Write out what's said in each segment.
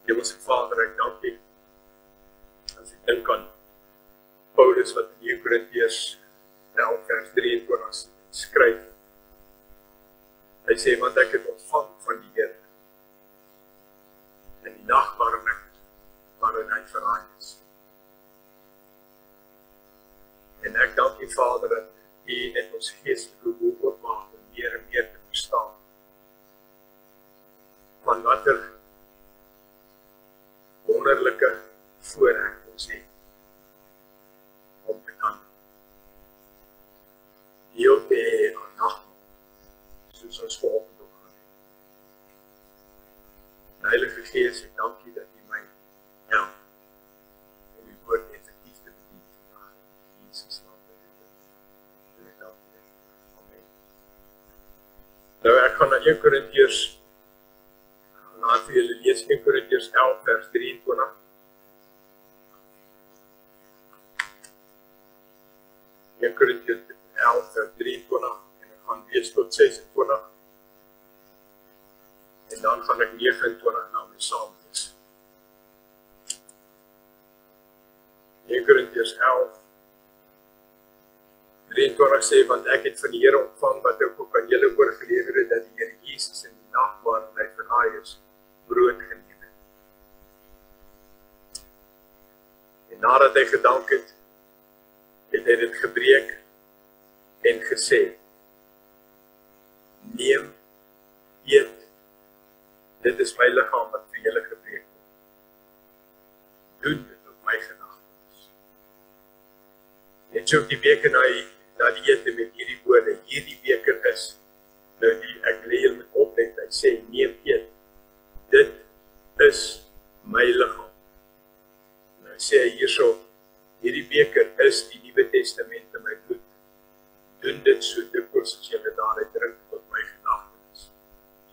Hemelse Vader, ek dank U. As ek dink aan Paulus wat in 1 Korintiërs 11 vers 23 skryf. Hy sê, want ek het ontvang van die Here in die nag waarin hy verraai is. En ek dank U, Vader, dat U net ons geestelike oë oopmaak om meer en meer te verstaan van watter wonderlike voorreg ons het om te kan deel te hê aan nagmaal, soos ons vanoggend ook gaan hê. Heilige Gees, ek dank U dat U my help om die woord effektief te bedien vandag. In Jesus naam bid ek dit. En ek dank U. Amen. Nou ek gaan na 1 Korintiërs laat vir julle lees 1 Korintiërs 11 vers 23. In Korintiërs 11 vers 23 en ek gaan lees tot 26. En dan gaan ek 29 nou mee saam lees. 1 Korintiërs 11 23 sê, want ek het van die Here ontvang wat ek ook aan julle oorgelewer het, dat die Here Jesus in die nag waarin hy verraai is, brood geneem het. En nadat hy gedank het, het hy dit gebreek en gesê, neem, eet, dit is my liggaam wat vir julle gebreek word. Doen dit op my gedagtes. En so op die beker na die ete met hierdie woorde, hierdie beker is, nou ek lê julle met oplet, hy sê, neem, eet, dit is my liggaam. En hy sê hierso, hierdie beker is die Nuwe Testament in my bloed. Doen dit so dikwels as julle daaruit drink tot my gedagtes.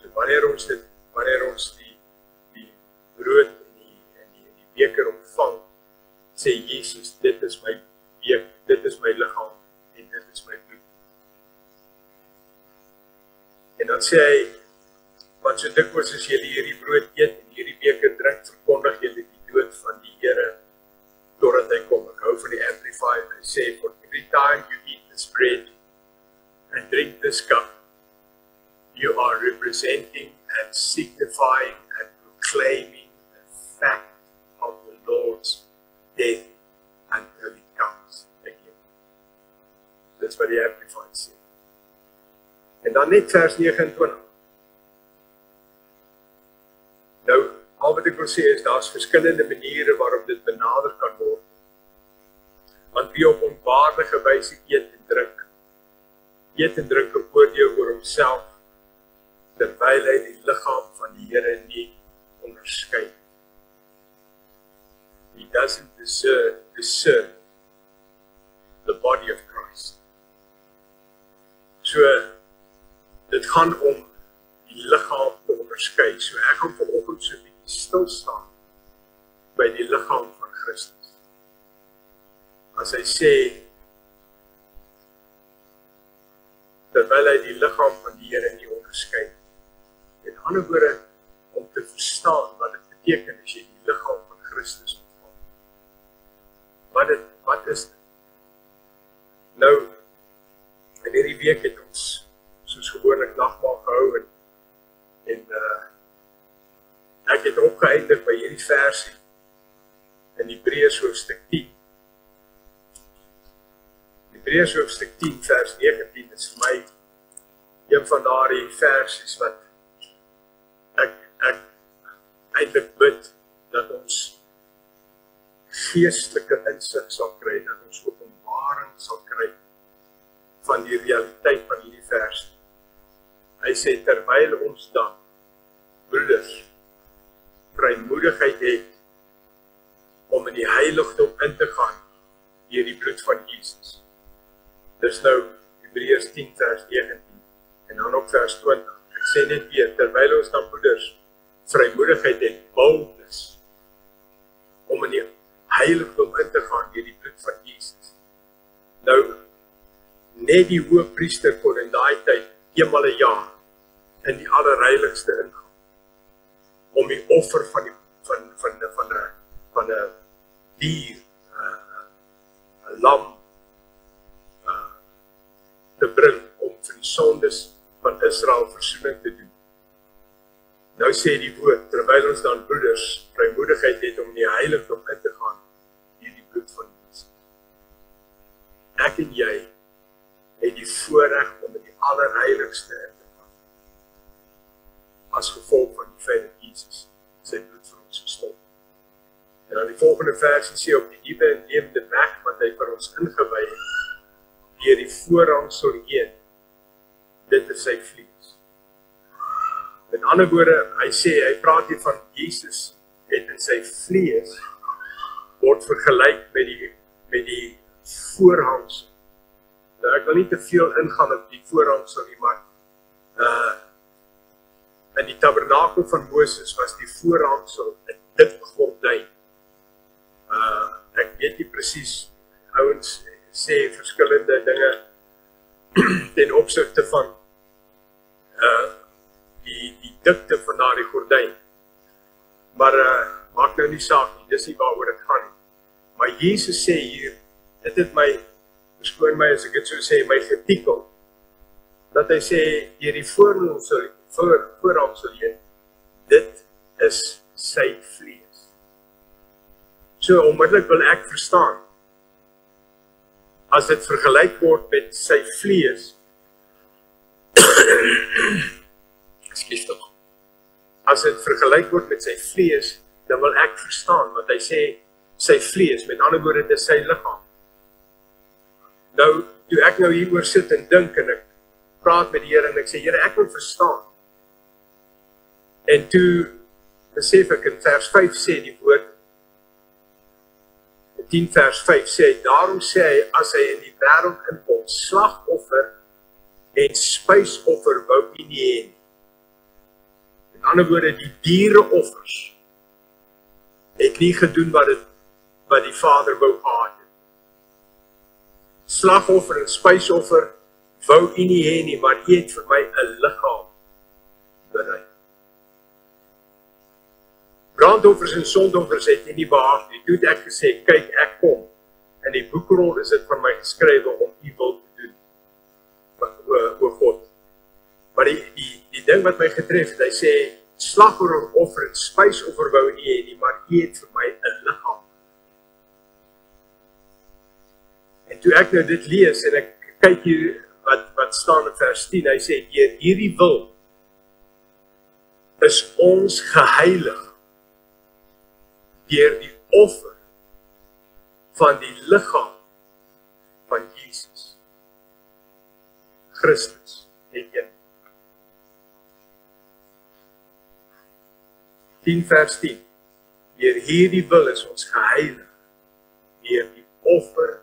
So wanneer ons die brood en die beker ontvang, sê Jesus, dit is my beker, dit is my liggaam en dit is my bloed. En dan sê hy, want so dikwels as julle hierdie brood eet en hierdie beker drink, verkondig julle die dood van die Here totdat hy kom. Ek hou van die Amplified. Hy sê, for every time you eat this bread and drink this cup, you are representing and signifying and proclaiming the fact of the Lord's death until he comes again. Dis wat die Amplified sê. En dan net vers 29. Nou, al wat ek wil sê is, daar is verskillende maniere waarop dit benader kan word. Want wie op onwaardige wyse eet en drink 'n oordeel oor homself, terwyl hy die liggaam van die Here nie onderskei. He doesn't discern the body of Christ. So, dit gaan om die liggaam te onderskei. So ek gaan vanoggend so 'n bietjie stil staan by die liggaam van Christus. As hy sê, terwyl hy die liggaam van die Here nie onderskei. Met ander woorde, om te verstaan wat dit beteken as jy die liggaam van Christus ontvang. Wat is dit? Nou, in hierdie week het ons soos gewoonlik nagmaal gehou en ek het opgeëindig by hierdie versie in Hebreërs hoofstuk 10. Hebreërs hoofstuk 10 vers 19 is vir my een van daardie versies wat ek eintlik bid dat ons geestelike insig sal kry, dat ons openbaring sal kry van die realiteit van hierdie versie. Hy sê, terwyl ons dan, broeders, vrymoedigheid het om in die heiligdom in te gaan deur die bloed van Jesus. Dis nou Hebreërs 10 vers 19 en dan ook vers 20. Ek sê net weer, terwyl ons dan broeders vrymoedigheid het, boldness om in die heiligdom in te gaan deur die bloed van Jesus. Nou, net die hoëpriester kon in daai tyd eenmal 'n jaar in die allerheiligste ingaan om die offer van dier, 'n lam te bring om vir die sondes van Israel versoening te doen. Nou sê die woord, terwyl ons dan broeders vrymoedigheid het om in die heiligdom in te gaan, deur die bloed van Jesus. Ek en jy het die voorreg om in die allerheiligste in te gaan, as gevolg van die feit dat Jesus sy bloed vir ons gestort. En dan die volgende versie sê op die nuwe en lewende weg wat hy vir ons ingewy het, deur die voorhangsel heen, dit is sy vlees. Met ander woorde, hy praat hier van Jesus het in sy vlees word vergelyk met die voorhangsel. Nou, ek wil nie te veel ingaan op die voorhangsel nie, maar in die tabernakel van Moses was die voorhangsel 'n dik gordyn. Ek weet nie presies, ouens sê verskillende dinge ten opsigte van die dikte van daardie gordyn. Maar maak nou nie saak nie, dis nie waaroor dit gaan nie. Maar Jesus sê hier, dit het my, verskoon my as ek dit so sê, my getikel, dat hy sê, deur die voorhangsel heen, dit is sy vlees. So onmiddellik wil ek verstaan, as dit vergelyk word met sy vlees, ekskuus tog. As dit vergelyk word met sy vlees, dan wil ek verstaan, want hy sê sy vlees, met ander woorde, dit is sy liggaam. Nou, toe ek nou hieroor sit en dink, en ek praat met die Here, en ek sê, Here, ek wil verstaan. En toe besef ek in vers 5 sê die woord, 10 vers 5 sê hy, daarom sê hy, as hy in die wêreld inkom, slagoffer en spysoffer wou hy nie hê. Met ander woorde, die diereoffers het nie gedoen wat die Vader wou gehad het. Slagoffer en spysoffer wou hy nie hê nie, maar hy het vir my 'n liggaam berei. Brandoffers en sondoffers het hy nie behaag nie. Toe het ek gesê, kyk, ek kom. In die boekrol is dit van my geskrywe om u wil te doen, o God. Maar die ding wat my getref het, hy sê, slagoffer en spysoffer wou nie hê nie, maar hy het vir my 'n liggaam. En toe ek nou dit lees, en ek kyk hier wat staan in vers 10, hy sê, deur hierdie wil is ons geheilig, deur die offer van die liggaam van Jesus Christus, net een. 10 vers 10, deur hierdie wil is ons geheilig, deur die offer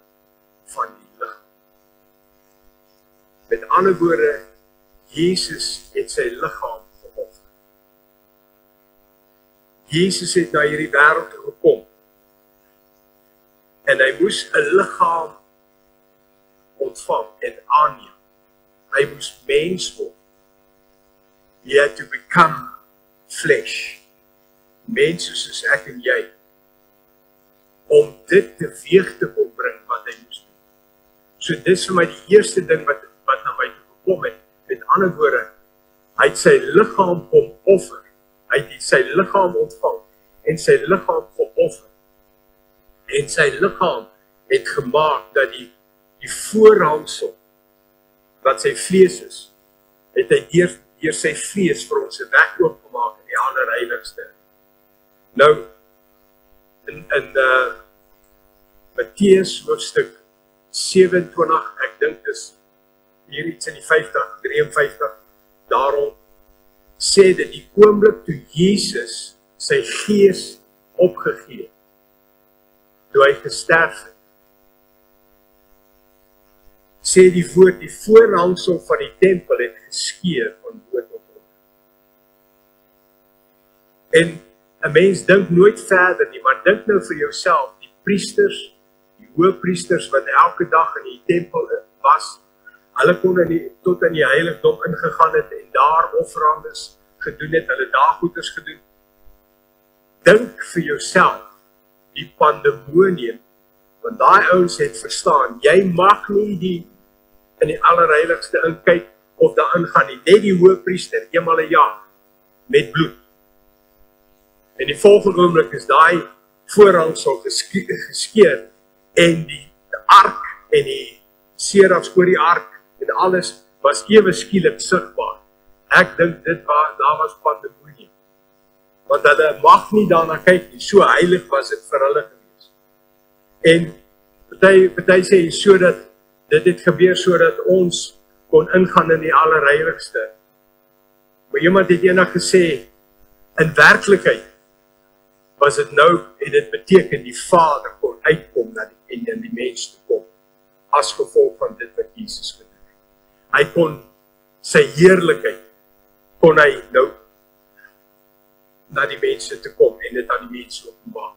van die liggaam. Met ander woorde, Jesus het sy liggaam geoffer. Jesus het na hierdie wêreld toe gekom, en hy moes 'n liggaam ontvang en aanneem. Hy moes mens word. He had to become flesh. Mens soos ek en jy, om dit teweeg te kom bring wat hy moes doen. So dis vir my die eerste ding wat na my toe gekom het. Met ander woorde, hy het sy liggaam kom offer. Hy het sy liggaam ontvang en sy liggaam geoffer. En sy liggaam het gemaak dat die voorhangsel wat sy vlees is, het hy deur sy vlees vir ons 'n weg oopgemaak in die allerheiligste. Nou, in Matteus hoofstuk 27, ek dink dis hier iets in die 53, daarom sê dit die oomblik toe Jesus sy gees opgegee het, toe hy gesterf het, sê die woord, die voorhangsel van die tempel het geskeur van bo tot onder. En 'n mens dink nooit verder nie, maar dink nou vir jouself, die priesters, die hoëpriesters wat elke dag in die tempel was, hulle kon tot in die heiligdom ingegaan het en daar offerandes gedoen het, hulle daar goeders gedoen. Dink vir jouself, die pandemonium, want daai ouens het verstaan, jy mag nie in die allerheiligste inkyk of daarin gaan nie, net die hoëpriester, eenmal 'n jaar, met bloed. En die volgende oomblik is daai voorhangsel geskeur, en die ark en die serafs oor die ark en alles was ewe skielik sigbaar. Ek dink daar was pandemonium. Want hulle mag nie daarna kyk nie, so heilig was dit vir hulle gewees. En party sê sodat dit het gebeur sodat ons kon ingaan in die allerheiligste. Maar iemand het eendag gesê, in werklikheid was dit nou, en dit beteken die Vader kon uitkom en in die mens te kom, as gevolg van dit wat Jesus gedoen het. Hy kon sy heerlikheid, kon hy nou na die mense te kom, en dit aan die mense openbaar.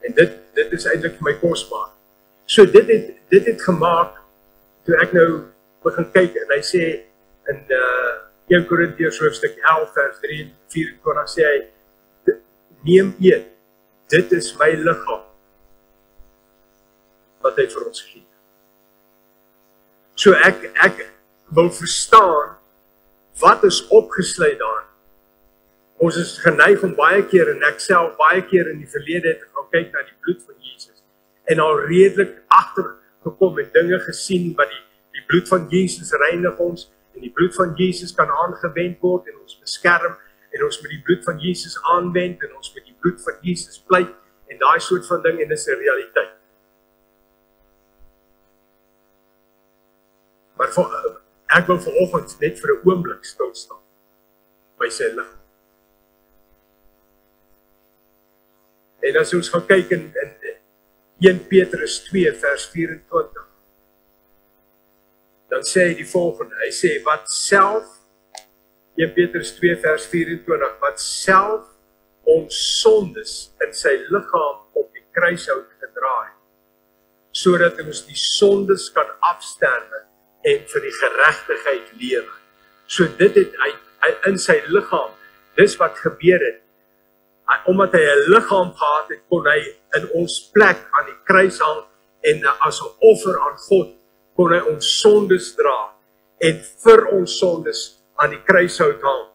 En dit is eintlik vir my kosbaar. So dit het gemaak, toe ek nou begin kyk, en hy sê, in 1 Korintiërs hoofstuk 11 vers 3-24 sê hy, neem eet, dit is my liggaam, wat hy vir ons gee. So ek wil verstaan, wat is opgesluit daarin? Ons is geneig om baie keer, en ek self baie keer in die verlede het gaan kyk na die bloed van Jesus, en al redelik agtergekom en dinge gesien, wat die bloed van Jesus reinig ons, en die bloed van Jesus kan aangewend word, en ons beskerm, en ons met die bloed van Jesus aanwend, en ons met die bloed van Jesus pleit, en daai soort van ding, en dit is 'n realiteit. Maar ek wil vanoggend net vir 'n oomblik stil staan, by sy liggaam. En as ons gaan kyk in 1 Petrus 2 vers 24, dan sê hy die volgende, hy sê, wat self, 1 Petrus 2 vers 24, wat self ons sondes in sy liggaam op die kruishout gedraai, sodat ons die sondes kan afsterwe en vir die geregtigheid lewe. So dit het hy in sy liggaam, dis wat gebeur het, omdat hy 'n liggaam gehad het, kon hy in ons plek aan die kruis hang, en as 'n offer aan God, kon hy ons sondes dra, en vir ons sondes aan die kruishout hang.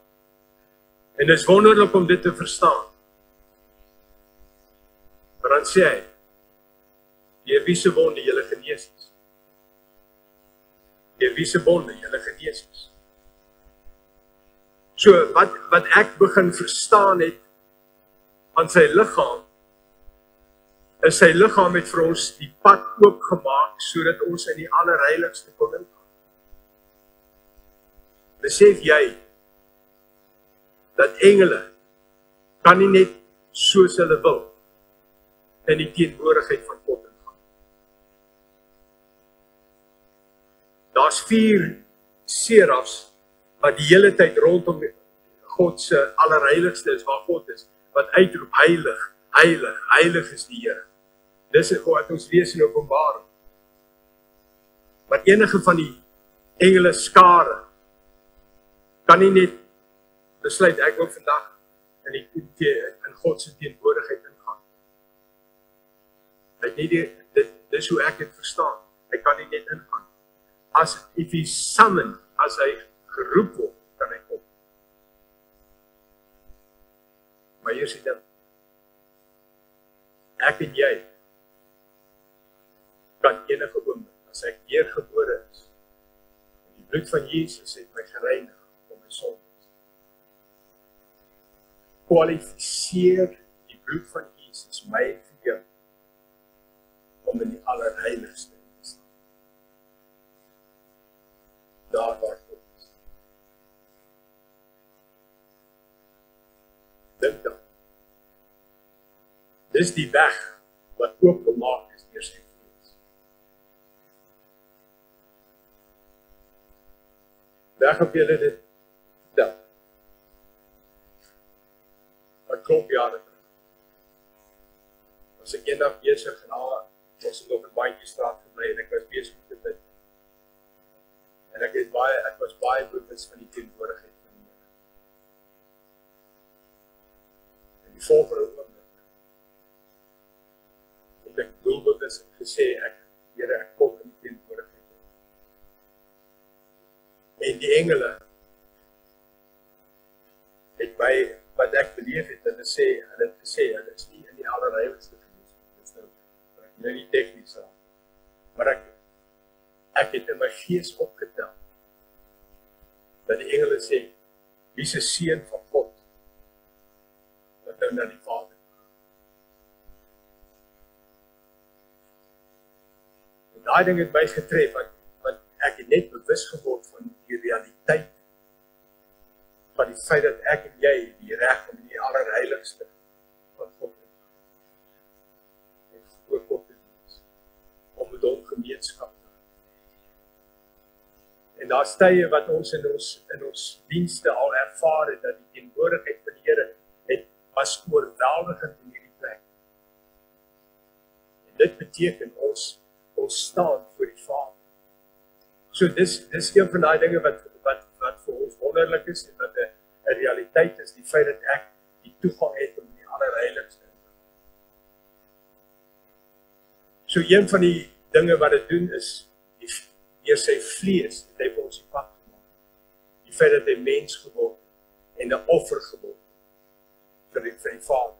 En dit is wonderlik om dit te verstaan. Maar dan sê hy, deur wie se wonde julle genees is. Deur wie se wonde julle genees is. So wat ek begin verstaan het aan sy liggaam, is sy liggaam het vir ons die pad oopgemaak, sodat ons in die allerheiligste kon ingaan. Besef jy, dat engele kan nie net soos hulle wil, in die teenwoordigheid van God ingaan. Daar's 4 serafs, wat die hele tyd rondom God se allerheiligste is, waar God is, wat uitroep, heilig, heilig, heilig is die Here. Dis wat ons lees in Openbaring. Maar enige van die engele skare kan nie net besluit, ek wil vandag in God se teenwoordigheid ingaan. Dis hoe ek het verstaan. Hy kan nie net ingaan. If he summoned, as hy geroep word, kan hy kom. Maar hier is die ding. Ek en jy kan enige oomblik, as ek weergebore is, die bloed van Jesus het my gereinig om my sondes. Kwalifiseer die bloed van Jesus my en vir jou om in die allerheiligste te staan. Daar waar God is. Dink dan. Dis die weg wat oopgemaak is deur sy Gees. Weg op julle dit vertel. Wat klop jare terug. Was ek eendag besig en ons het op 'n bandjiestraat gebly en ek was besig met dit. En ek was baie bewus van die teenwoordigheid van die Here. En die volgende oomblik te sê, Here, ek kom in die teenwoordigheid. En die engele het by wat ek beleef het, hulle is nie in die allerheiligste gewees. Dit is nou nie tegnies raak. Maar ek het in my gees opgetel, dat die engele sê, wie is 'n seun van God, wat nou na die Vader. En daai ding het my getref, want ek het net bewus geword van die realiteit, van die feit dat ek en jy die reg om die allerheiligste van God het. En voor God te wees, om met hom gemeenskap te hê. En daar is tye wat ons in ons dienste al ervaar het, dat die teenwoordigheid van die Here was oorweldigend in hierdie plek. En dit beteken ons staan voor die Vader. So dis een van die dinge wat vir ons wonderlik is, en wat 'n realiteit is, die feit dat ek die toegang het om die allerheiligste. So een van die dinge wat dit doen is, deur sy vlees, het hy vir ons die pad gemaak. Die feit dat hy mens geword en 'n offer geword vir die Vader.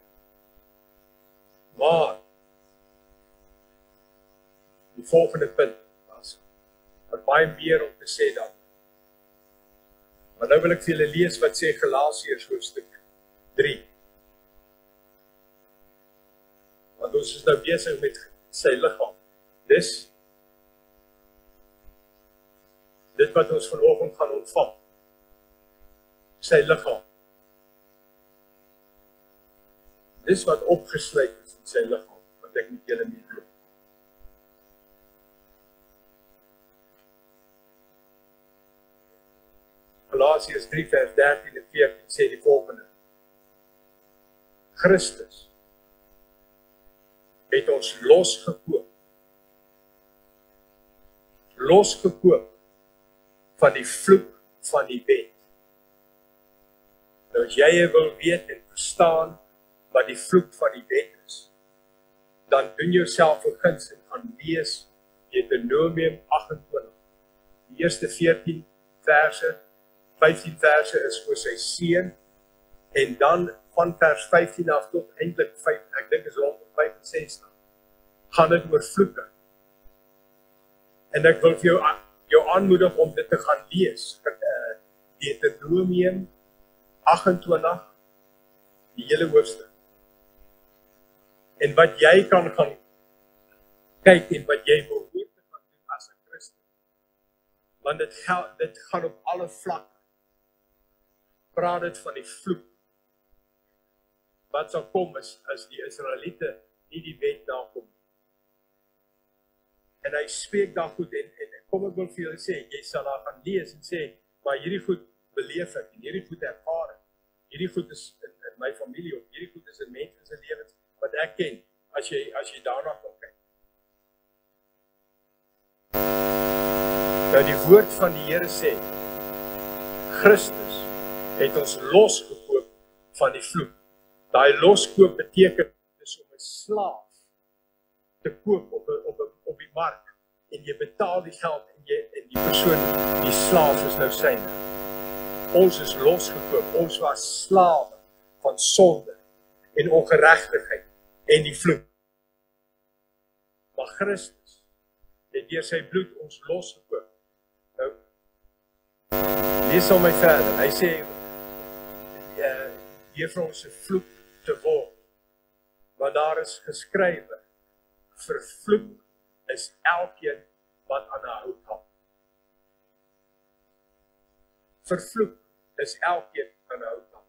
Maar die volgende punt was, wat baie meer om te sê dan. Maar nou wil ek vir julle lees wat sê Galasiërs hoofstuk 3. Want ons is nou besig met sy liggaam. Dit wat ons vanoggend gaan ontvang. Sy liggaam. Dis wat opgesluit is in sy liggaam, wat ek met julle mee deel. Galasiërs 3 vers 13 en 14 sê die volgende. Christus het ons losgekoop van die vloek van die wet. Nou as jy wil weet en verstaan wat die vloek van die wet is, dan doen jouself 'n guns en gaan lees Deuteronomium 28. Die eerste 15 verse is oor sy seun, en dan van vers 15 af tot eintlik 5, ek dink is rondom 65, gaan dit oor vloeke. En ek wil vir jou aanmoedig om dit te gaan lees. Deuteronomium 28, die hele hoofstuk. En wat jy kan gaan kyk en wat jy behoort te gaan doen as 'n Christen. Want dit gaan op alle vlakke. Praat dit van die vloek. Wat sal kom as die Israeliete nie die wet nakom. En hy spreek daar goed en kom ek wil vir julle sê, jy sal daar gaan lees en sê, maar hierdie goed beleef ek en hierdie goed ervaar ek. Hierdie goed is in my familie of hierdie goed is in mense se lewens wat ek ken, as jy daarna kan kyk. Nou die woord van die Here sê, Christus het ons losgekoop van die vloek. Daai loskoop beteken dis om 'n slaaf te koop op die mark en jy betaal die geld en die persoon, die slaaf is nou syne. Ons is losgekoop, ons was slawe van sonde en ongeregtigheid en die vloek. Maar Christus het deur sy bloed ons losgekoop. Nou, lees al my verder, hy sê, hier vir ons 'n vloek te word, want daar is geskrywe, vervloek is elkeen wat aan 'n hout hang. Vervloek is elkeen aan 'n hout hang.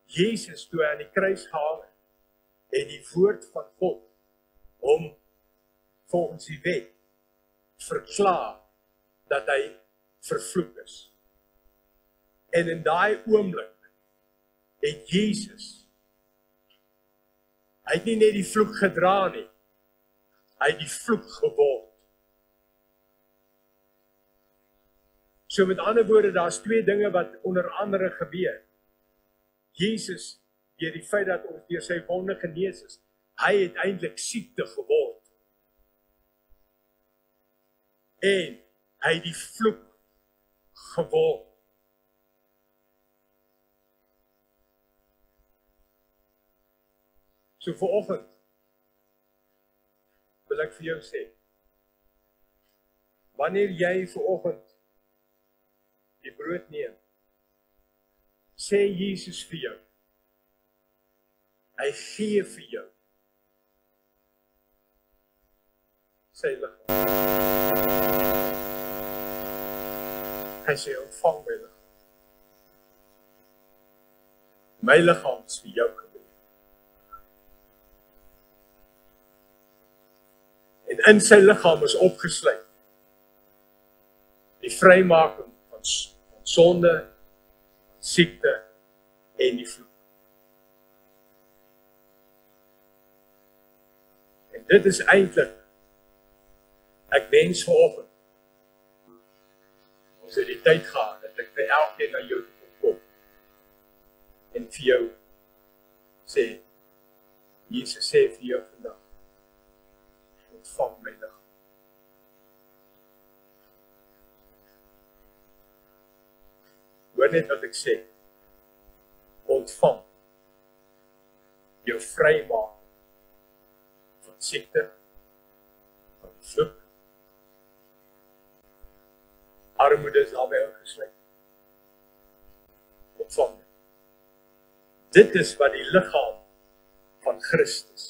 Jesus, toe hy aan die kruis gehang het die woord van God hom volgens die wet verklaar dat hy vervloek is. En in daai oomblik het Jesus, hy het nie net die vloek gedra nie, hy het die vloek geword. So met ander woorde, daar's twee dinge wat onder andere gebeur. Jesus, deur die feit dat ons deur sy wonde genees is, hy het eintlik siekte geword en hy het die vloek geword. So vanoggend wil ek vir jou sê, wanneer jy vanoggend die brood neem, sê Jesus vir jou, hy gee vir jou sy liggaam. Hy sê, ontvang my liggaam. My liggaam is vir jou gebreek. En in sy liggaam is opgesluit die vrymaking van sonde, siekte en die vloek. En dit is eintlik, ek wens vanoggend, ons het die tyd gehad, dat ek by elkeen na jou toe kom, en vir jou sê, Jesus sê vir jou vandag, ontvang my liggaam. Hoor net wat ek sê, ontvang jou vrymaking van siekte, van vloek, armoede is daarby ingesluit. Ontvang dit. Dit is wat die liggaam van Christus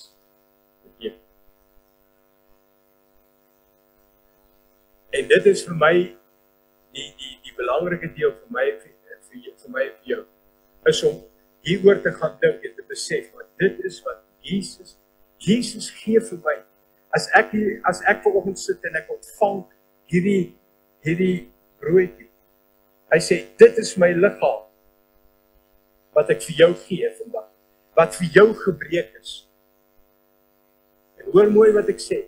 beteken. En dit is vir my die belangrike deel vir my en vir jou, is om hieroor te gaan dink en te besef, want dit is wat Jesus gee vir my. As ek vanoggend sit en ek ontvang hierdie broodjie, hy sê, dit is my liggaam, wat ek vir jou gee vandag, wat vir jou gebreek is. En hoor mooi wat ek sê,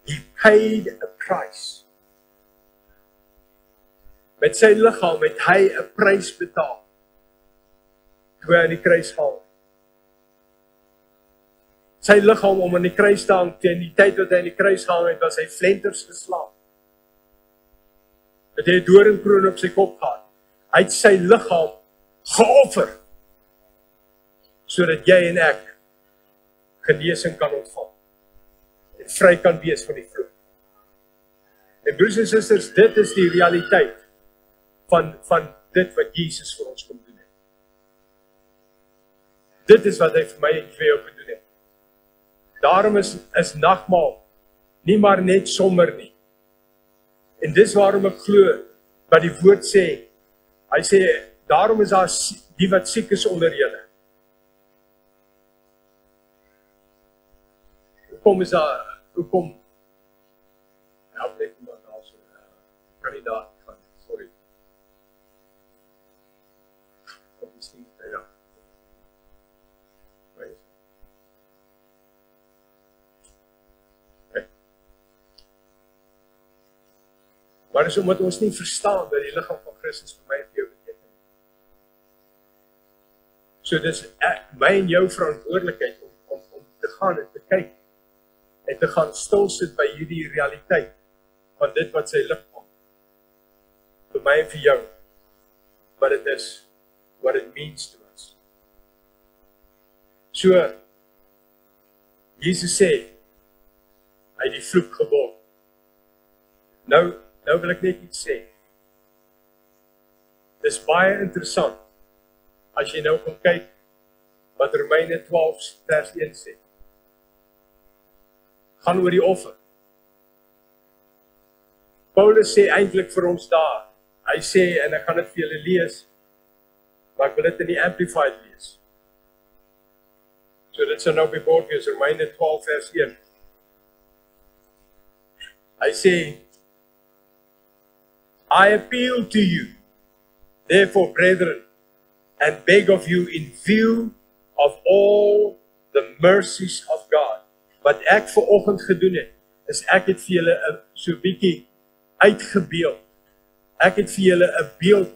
he paid a price. Met sy liggaam het hy 'n prys betaal, toe hy aan die kruis hang. Sy liggaam om aan die kruis te hang, teen die tyd wat hy aan die kruis hang het, was hy flenters geslaan. Het hy 'n doringkroon op sy kop gehad. Hy het sy liggaam geoffer, sodat jy en ek genesing kan ontvang, en vry kan wees van die vloek. En broers en susters, dit is die realiteit van dit wat Jesus vir ons kom doen het. Dit is wat hy vir my en vir jou kom doen het. Daarom is nagmaal nie maar net sommer nie. En dis waarom ek glo wat die woord sê. Hy sê, daarom is daar die wat siek is onder julle. Hoekom? Help net iemand daar so, kandidaat van, sorry. Kom miskien, ja. Okay. Maar is omdat ons nie verstaan dat die liggaam van Christus vir my en vir jou beteken. So dis my en jou verantwoordelikheid om te gaan en te kyk en te gaan stilsit by hierdie realiteit van dit wat sy liggaam vir my en vir jou, wat dit is, what it means to us. So, Jesus sê, hy het die vloek geword. Nou wil ek net iets sê. Dis baie interessant, as jy nou gaan kyk, wat Romeine 12 vers 1 sê. Gaan oor die offer. Paulus sê eintlik vir ons daar, hy sê, en ek gaan dit vir julle lees, maar ek wil dit in die Amplified lees. So dit sal nou by bord wees, Romeine 12 vers 1. Hy sê, I appeal to you, therefore, brethren, and beg of you in view of all the mercies of God. Wat ek vanoggend gedoen het, is ek het vir julle so bietjie uitgebeeld. Ek het vir julle 'n beeld,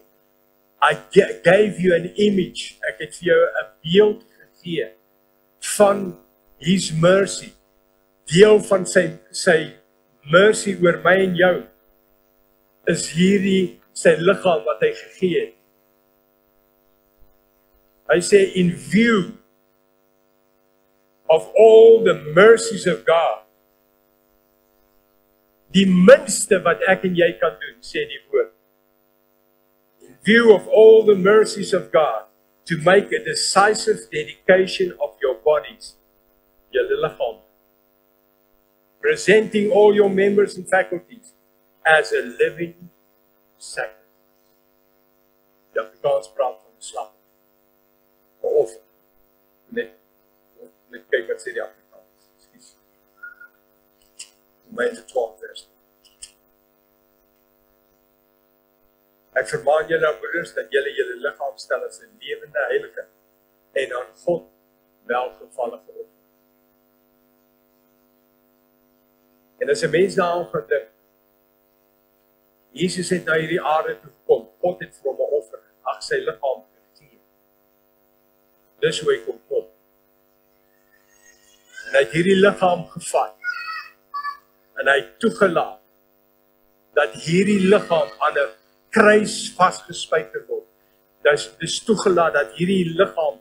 I gave you an image, ek het vir jou 'n beeld gegee van His mercy, deel van sy mercy oor my en jou, is hierdie sy liggaam wat hy gegee het. Hy sê, in view of all the mercies of God, die minste wat ek en jy kan doen, sê die woord. In view of all the mercies of God, to make a decisive dedication of your bodies, julle liggaam, presenting all your members and faculties as a living sacrifice. Die Afrikaans praat van 'n slagoffer. 'n Offer. Net kyk wat sê die Afrikaans. Ekskuus. Romeine 12 vers. Ek vermaan julle broeders dat julle julle liggaam stel as 'n lewende heilige en aan God welgevallige offer. En as 'n mens daaraan gaan dink, Jesus het na hierdie aarde toe gekom. God het vir hom 'n offer, sy liggaam gegee. Dis hoe hy kom. En hy het hierdie liggaam gevat. En hy het toegelaat dat hierdie liggaam aan 'n kruis vasgespijker word. Dis toegelaat dat hierdie liggaam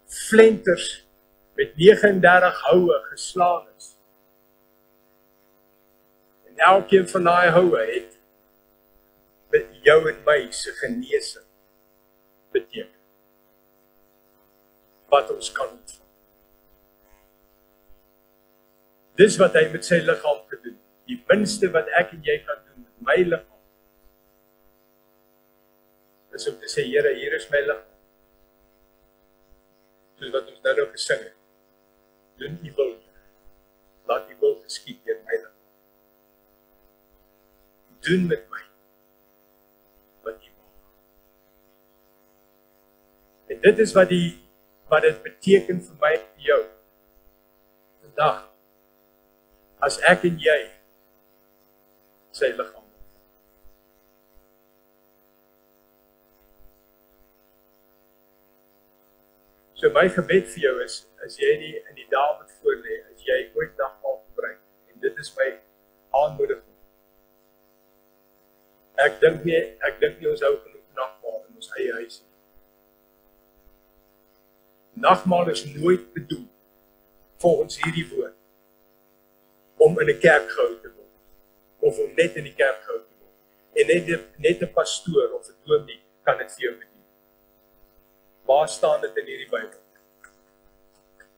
flenters met 39 houe geslaan is. En elkeen van daai houe het met jou en my se genesing beteken. Wat ons kan ontvang. Dis wat hy met sy liggaam gedoen. Die minste wat ek en jy kan doen met my liggaam, is om te sê, Here, hier is my liggaam. Soos wat ons nou gesing het. Doen U wil, laat U wil geskied deur my liggaam. Doen met my wat U wil. En dit is wat dit beteken vir my en jou. Vandag, as ek en jy sy liggaam. So my gebed vir jou is, as jy in die dae wat voorlê, as jy ooit nagmaal gebruik, en dit is my aanmoediging. Ek dink nie ons hou genoeg nagmaal in ons eie huis. Nagmaal is nooit bedoel, volgens hierdie woord, om in 'n kerk gehou te word, of om net in die kerk gehou te word, en net 'n pastoor of 'n dominee kan dit vir jou bedien. Waar staan dit in hierdie Bybel?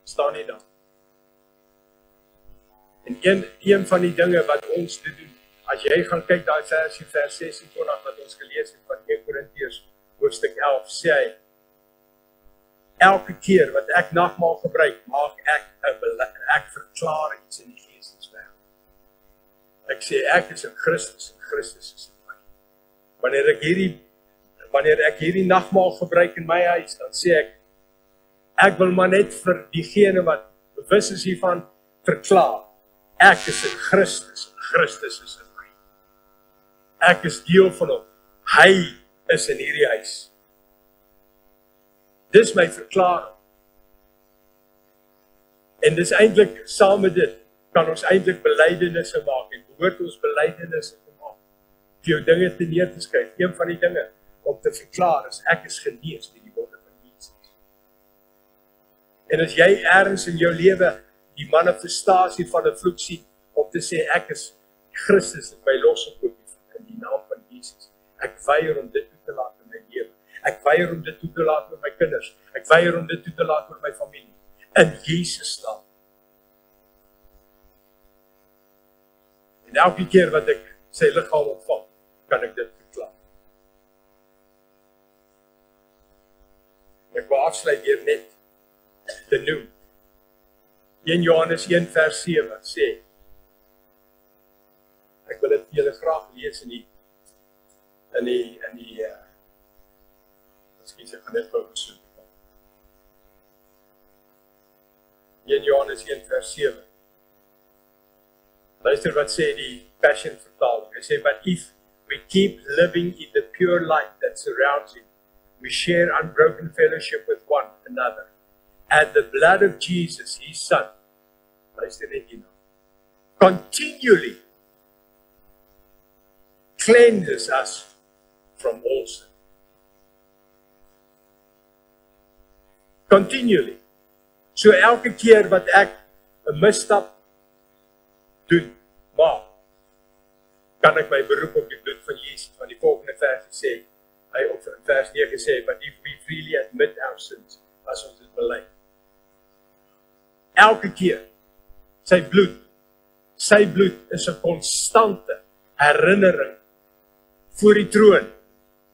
Staan nie dan. En een van die dinge wat ons te doen, as jy gaan kyk daai versie, vers 26 wat ons gelees het van 1 Korintiërs hoofstuk 11, sê hy, elke keer wat ek nagmaal gebruik, maak ek verklaar iets in die geesteswêreld. Ek sê ek is in Christus en Christus is in my. Wanneer ek hierdie nagmaal gebruik in my huis, dan sê ek wil maar net vir diegene wat bewus is hiervan verklaar. Ek is in Christus en Christus is in my. Ek is deel van hom. Hy is in hierdie huis. Dis my verklaring. En dis eintlik, saam met dit, kan ons eintlik belydenisse maak en behoort ons belydenisse te maak. Vir jou dinge te neer te skryf. Een van die dinge om te verklaar is, ek is genees deur die wonde van Jesus. En as jy ergens in jou lewe die manifestasie van 'n vloek sien, om te sê, ek is Christus in my losgekoop in die naam van Jesus. Ek weier om dit toe te laat in my lewe. Ek weier om dit toe te laat met my kinders. Ek weier om dit toe te laat met my familie. In Jesus naam. En elke keer wat ek sy liggaam ontvang, kan ek dit verklaar. Ek wil afsluit hier net te noem. 1 Johannes 1 vers 7 sê, ek wil dit vir julle graag lees in die miskien ek gaan net gou besoek. 1 Johannes 1 vers 7. Luister wat sê die Passion vertaling. Hy sê, but if we keep living in the pure light that surrounds him, we share unbroken fellowship with one another. And the blood of Jesus, his son, luister net hierna, continually cleanses us from all sin. Continually. So elke keer wat ek 'n misstap doen, maar kan ek my beroep op die bloed van Jesus. Want die volgende vers sê, hy op vers 9 sê, but if we freely admit our sins, as ons dit bely. Elke keer, sy bloed is 'n konstante herinnering voor die troon,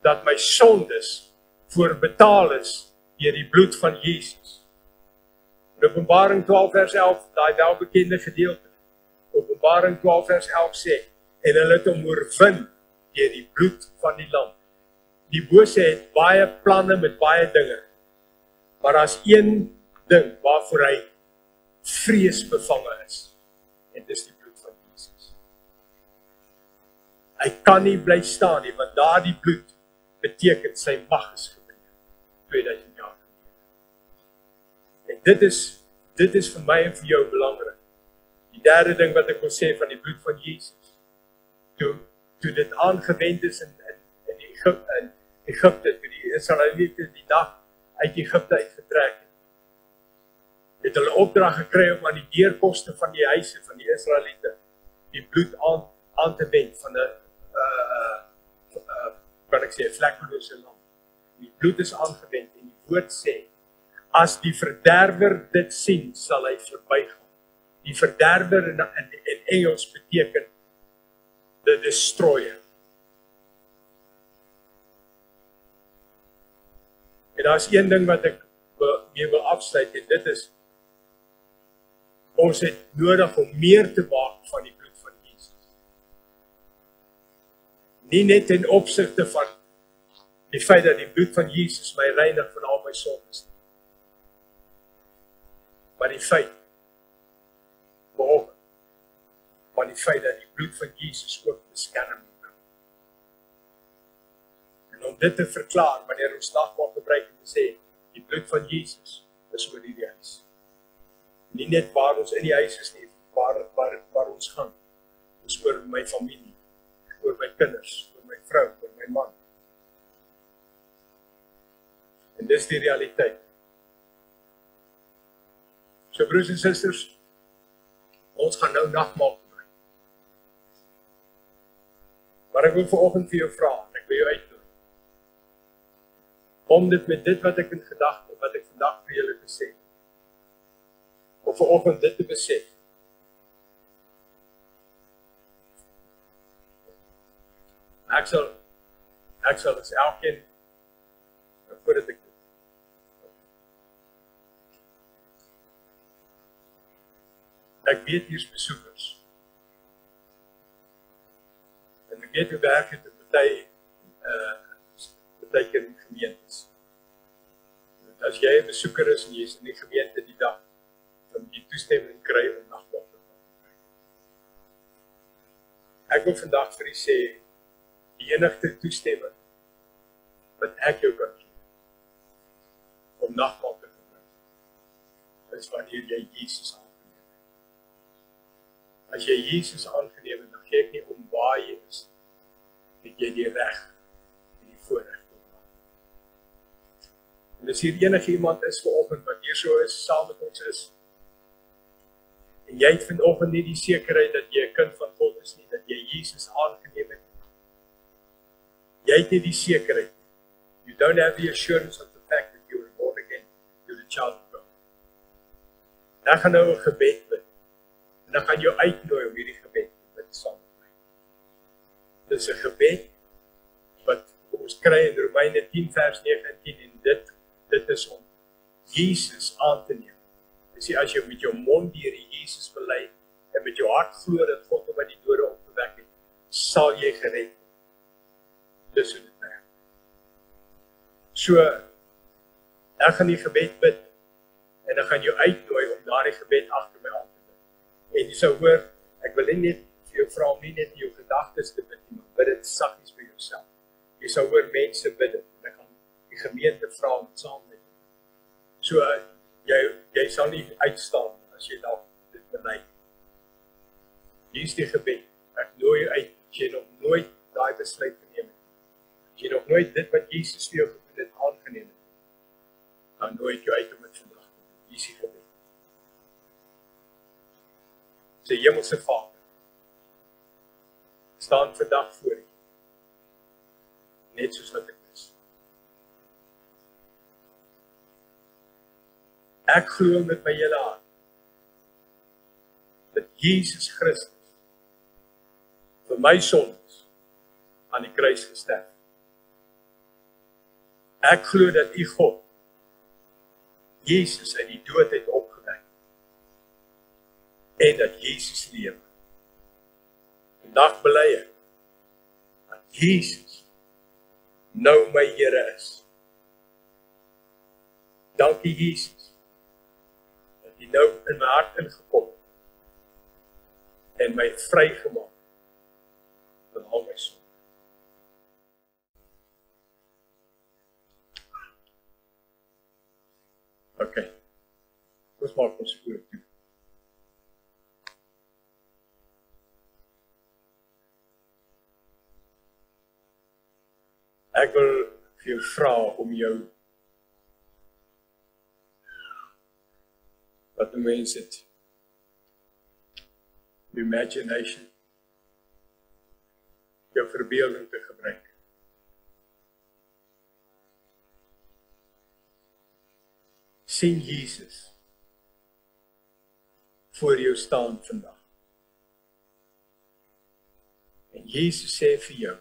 dat my sondes voorbetaal is deur die bloed van Jesus. In Openbaring 12 vers 11, daai welbekende gedeelte, Openbaring 12 vers 11 sê, en hulle het hom oorwin deur die bloed van die lam. Die bose het baie planne met baie dinge, maar as een ding waarvoor hy vreesbevange is, en dis die bloed van Jesus. Hy kan nie bly staan nie, want daardie bloed beteken sy mag is gebreek 2000 jaar. En dit is vir my en vir jou belangrik. Die derde ding wat ek wil sê van die bloed van Jesus, toe dit aangewend is in Egipte, toe die Israeliete die dag uit Egipte uitgetrek het hulle opdrag gekry om aan die deurposte van die huise van die Israeliete die bloed aan te wend van 'n kan ek sê 'n vlekkelose lam. Die bloed is aangewend en die woord sê, as die verderwer dit sien, sal hy verbygaan. Die verderwer in Engels beteken the destroyer. En daar is een ding wat ek mee wil afsluit, en dit is, ons het nodig om meer te maak van die bloed van Jesus. Nie net in opsigte van die feit dat die bloed van Jesus my reinig van al my sondes, maar die feit, van die feit dat die bloed van Jesus ook beskerm. En om dit te verklaar, wanneer ons nagmaal gebruik en te sê, die bloed van Jesus is oor die huis. Nie net waar ons in die huis is nie, waar ons gaan. Dis oor my familie, oor my kinders, oor my vrou, oor my man. En dis die realiteit. So broers en susters, ons gaan nou nagmaal gebruik. Maar ek wil vanoggend vir jou vra, en ek wil jou uitnooi, om dit met dit wat ek in gedagte, wat ek vandag vir julle te sê, of vanoggend dit te besef. Ek sal as elkeen, voordat ek ek weet hier's besoekers. En ek weet hoe werk het party keer in gemeentes. As jy 'n besoeker is en jy is in die gemeente die dag, dan jy toestemming kry om nagmaal te doen. Ek wil vandag vir u sê, die enigste toestemming wat ek jou kan gee om nagmaal te doen, is wanneer jy Jesus aangeneem. As jy Jesus aangeneem het, dan gee ek nie om waar jy is, het jy die reg en die voorreg om te. En as hier enige iemand is vanoggend wat hier so is, saam met ons is, en jy het vanoggend nie die sekerheid dat jy 'n kind van God is nie, dat jy Jesus aangeneem het, jy het nie die sekerheid. You don't have the assurance of the fact that you are born again, you're a child of God. Dan gaan nou 'n gebed bid. En dan gaan jou uitnooi om hierdie gebed te bid saam met my. Dit is 'n gebed wat ons kry in Romeine 10 vers 9 en 10 en dit is om Jesus aan te neem. Jy sê as jy met jou mond die Here Jesus bely en met jou hart glo dat God hom uit die dode opgewek het, sal jy gered word. Dis hoe dit werk. So, ek gaan die gebed bid en dan gaan jou uitnooi om daardie gebed agter my aan te bid. En jy sal hoor, ek wil net vir jou vra om nie net in jou gedagtes te bid, maar bid dit saggies vir jouself. Jy sal hoor mense bid dit, en ek gaan die gemeente vra om saam met jou. So, jy sal nie uitstaan as jy dalk dit bely. Hier is die gebed. Ek nooi jou uit, as jy nog nooit daai besluit geneem het. As jy nog nooit dit wat Jesus vir jou gedoen het aangeneem het, dan nooi ek jou uit om dit vandag te doen. Hier is die gebed. Sê Hemelse Vader, ek staan vandag voor U, net soos wat ek is. Ek glo met my hele hart dat Jesus Christus vir my sondes aan die kruis gesterf. Ek glo dat U God Jesus uit die dood het opgewek en dat Jesus lewe. Vandag bely ek dat Jesus nou my Here is. Dankie Jesus dat U nou in my hart ingekom en my vrygemaak van al my sonde. Okay, ons maak ons oor toe. Ek wil vir jou vra om jou, wat noem mens dit, imagination, jou verbeelding te gebruik. Sien Jesus voor jou staan vandag. En Jesus sê vir jou,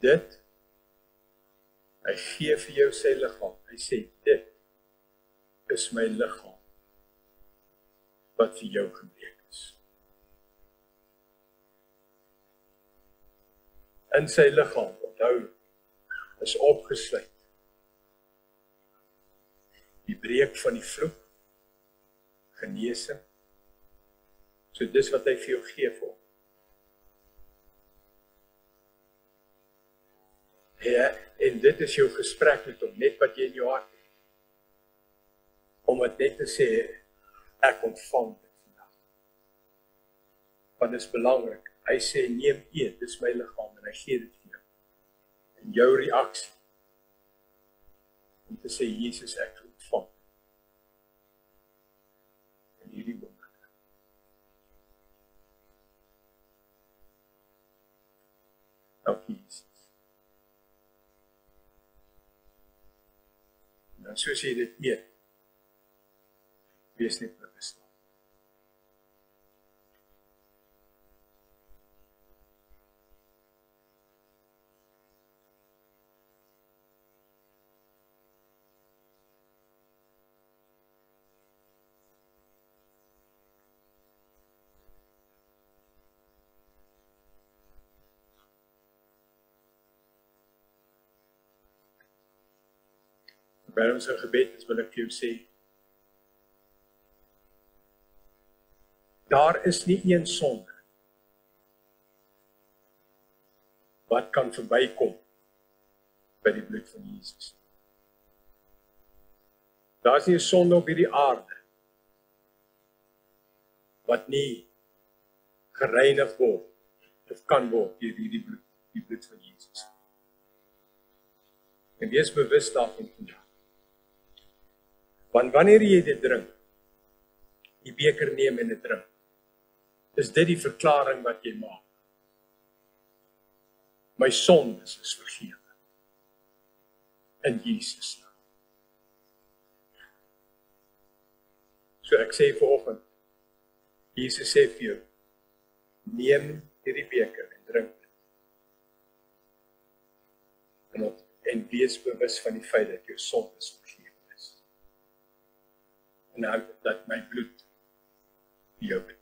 dit, hy gee vir jou sy liggaam. Hy sê, dit is my liggaam wat vir jou gebreek is. In sy liggaam, onthou, is opgesluit die breek van die vloek, genesing. So dis wat hy vir jou gee vir hom. Ja, en dit is jou gesprek met hom, net wat jy in jou hart het. Om het net te sê, ek ontvang dit vandag. Want dit is belangrik. Hy sê, neem eet, dit is my liggaam, en hy gee dit vir jou. En jou reaksie, om te sê, Jesus, ek ontvang. En hierdie oomblik. Dankie, Jesus. En soos jy dit eet, wees net bewus. By ons gebed is, wil ek vir jou sê, daar is nie een sonde wat kan verbykom by die bloed van Jesus. Daar is nie 'n sonde op hierdie aarde wat nie gereinig word of kan word deur hierdie bloed, die bloed van Jesus. En wees bewus daarvan vandag. Want wanneer jy dit drink, die beker neem en dit drink, is dit die verklaring wat jy maak. My sondes is vergewe. In Jesus naam. So ek sê vanoggend, Jesus sê vir jou, neem hierdie beker en drink dit. En wees bewus van die feit dat jou sondes vergewe is. En dat my bloed vir jou betaal.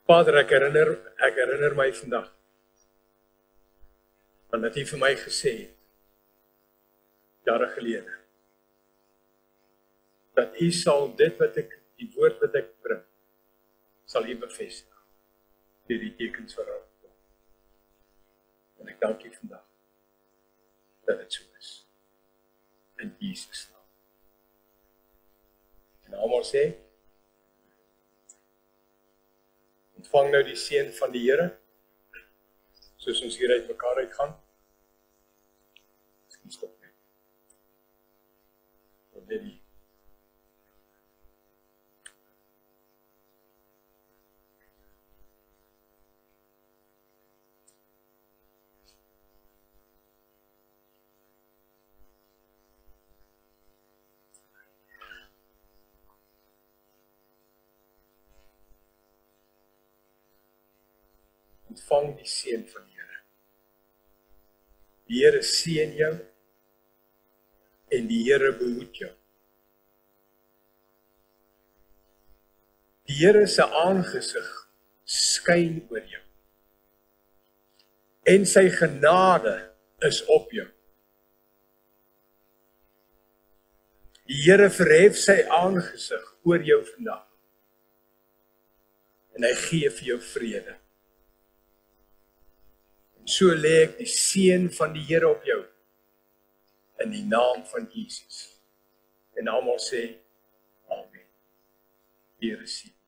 Vader, ek herinner my vandag, want dat U vir my gesê het, jare gelede, dat U sal dit wat die woord wat ek bring, sal U bevestig. deur die tekens wat daar kom. En ek dank U vandag dat dit so is. In Jesus naam. En almal sê, ontvang nou die seën van die Here, soos ons hier uit mekaar uitgaan. Miskien stop net. Dan net die ontvang die seën van die Here. Die Here seën jou en die Here behoed jou. Die Here se aangesig skyn oor jou. En sy genade is op jou. Die Here verhef sy aangesig oor jou vandag. En hy gee vir jou vrede. So lê ek die seën van die Here op jou, in die naam van Jesus. En almal sê, Amen. Die Here seën.